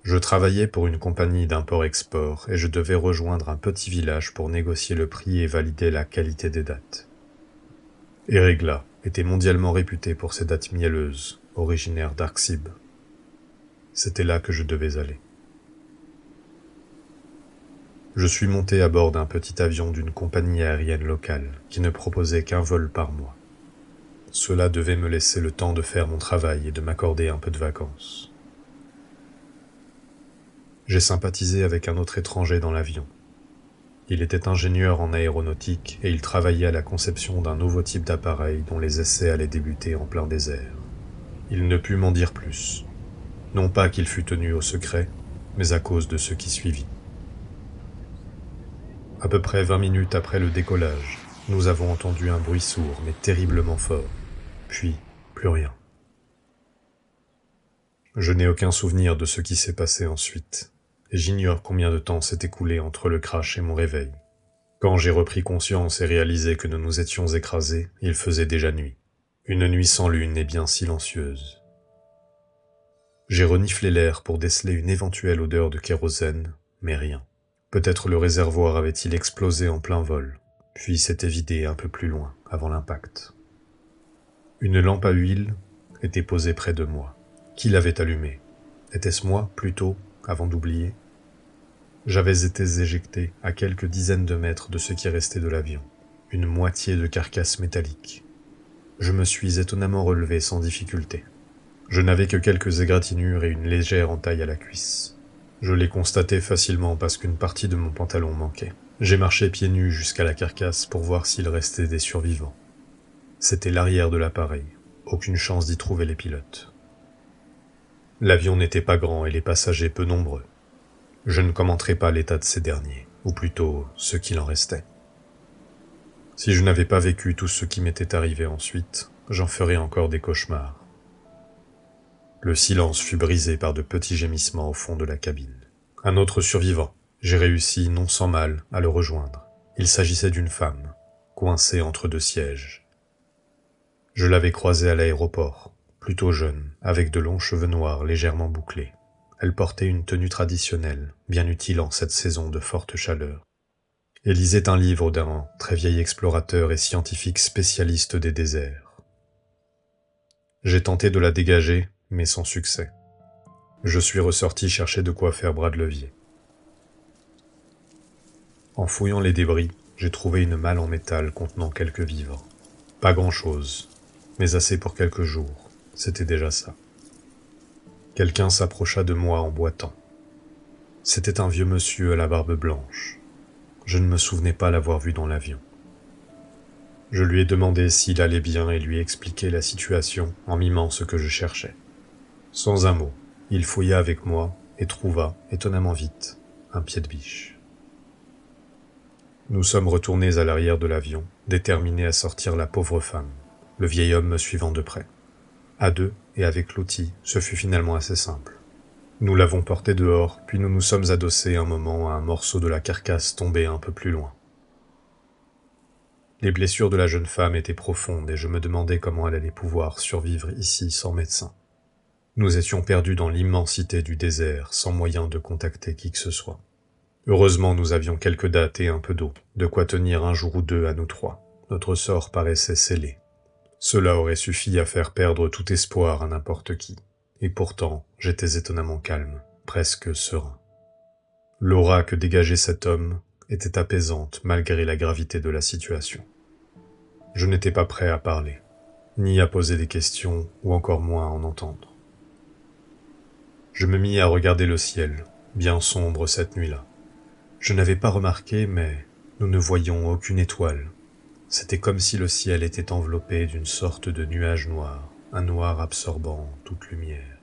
Je travaillais pour une compagnie d'import-export et je devais rejoindre un petit village pour négocier le prix et valider la qualité des dattes. Eregla était mondialement réputé pour ses dattes mielleuses, originaires d'Arksib. C'était là que je devais aller. Je suis monté à bord d'un petit avion d'une compagnie aérienne locale qui ne proposait qu'un vol par mois. Cela devait me laisser le temps de faire mon travail et de m'accorder un peu de vacances. J'ai sympathisé avec un autre étranger dans l'avion. Il était ingénieur en aéronautique et il travaillait à la conception d'un nouveau type d'appareil dont les essais allaient débuter en plein désert. Il ne put m'en dire plus. Non pas qu'il fût tenu au secret, mais à cause de ce qui suivit. À peu près 20 minutes après le décollage, nous avons entendu un bruit sourd mais terriblement fort. Puis, plus rien. Je n'ai aucun souvenir de ce qui s'est passé ensuite, et j'ignore combien de temps s'est écoulé entre le crash et mon réveil. Quand j'ai repris conscience et réalisé que nous nous étions écrasés, il faisait déjà nuit. Une nuit sans lune et bien silencieuse. J'ai reniflé l'air pour déceler une éventuelle odeur de kérosène, mais rien. Peut-être le réservoir avait-il explosé en plein vol, puis s'était vidé un peu plus loin, avant l'impact. Une lampe à huile était posée près de moi. Qui l'avait allumée? Était-ce moi, plutôt, avant d'oublier? J'avais été éjecté à quelques dizaines de mètres de ce qui restait de l'avion, une moitié de carcasse métallique. Je me suis étonnamment relevé sans difficulté. Je n'avais que quelques égratignures et une légère entaille à la cuisse. Je l'ai constaté facilement parce qu'une partie de mon pantalon manquait. J'ai marché pieds nus jusqu'à la carcasse pour voir s'il restait des survivants. C'était l'arrière de l'appareil. Aucune chance d'y trouver les pilotes. L'avion n'était pas grand et les passagers peu nombreux. Je ne commenterai pas l'état de ces derniers, ou plutôt ce qu'il en restait. Si je n'avais pas vécu tout ce qui m'était arrivé ensuite, j'en ferais encore des cauchemars. Le silence fut brisé par de petits gémissements au fond de la cabine. Un autre survivant. J'ai réussi, non sans mal, à le rejoindre. Il s'agissait d'une femme, coincée entre deux sièges. Je l'avais croisée à l'aéroport, plutôt jeune, avec de longs cheveux noirs légèrement bouclés. Elle portait une tenue traditionnelle, bien utile en cette saison de forte chaleur. Elle lisait un livre d'un très vieil explorateur et scientifique spécialiste des déserts. J'ai tenté de la dégager, mais sans succès. Je suis ressorti chercher de quoi faire bras de levier. En fouillant les débris, j'ai trouvé une malle en métal contenant quelques vivres. Pas grand-chose, mais assez pour quelques jours. C'était déjà ça. Quelqu'un s'approcha de moi en boitant. C'était un vieux monsieur à la barbe blanche. Je ne me souvenais pas l'avoir vu dans l'avion. Je lui ai demandé s'il allait bien et lui ai expliqué la situation en mimant ce que je cherchais. Sans un mot, il fouilla avec moi et trouva, étonnamment vite, un pied de biche. Nous sommes retournés à l'arrière de l'avion, déterminés à sortir la pauvre femme, le vieil homme me suivant de près. À deux, et avec l'outil, ce fut finalement assez simple. Nous l'avons porté dehors, puis nous nous sommes adossés un moment à un morceau de la carcasse tombé un peu plus loin. Les blessures de la jeune femme étaient profondes et je me demandais comment elle allait pouvoir survivre ici sans médecin. Nous étions perdus dans l'immensité du désert, sans moyen de contacter qui que ce soit. Heureusement, nous avions quelques dattes et un peu d'eau, de quoi tenir un jour ou deux à nous trois. Notre sort paraissait scellé. Cela aurait suffi à faire perdre tout espoir à n'importe qui. Et pourtant, j'étais étonnamment calme, presque serein. L'aura que dégageait cet homme était apaisante malgré la gravité de la situation. Je n'étais pas prêt à parler, ni à poser des questions, ou encore moins à en entendre. Je me mis à regarder le ciel, bien sombre cette nuit-là. Je n'avais pas remarqué, mais nous ne voyions aucune étoile. C'était comme si le ciel était enveloppé d'une sorte de nuage noir, un noir absorbant toute lumière.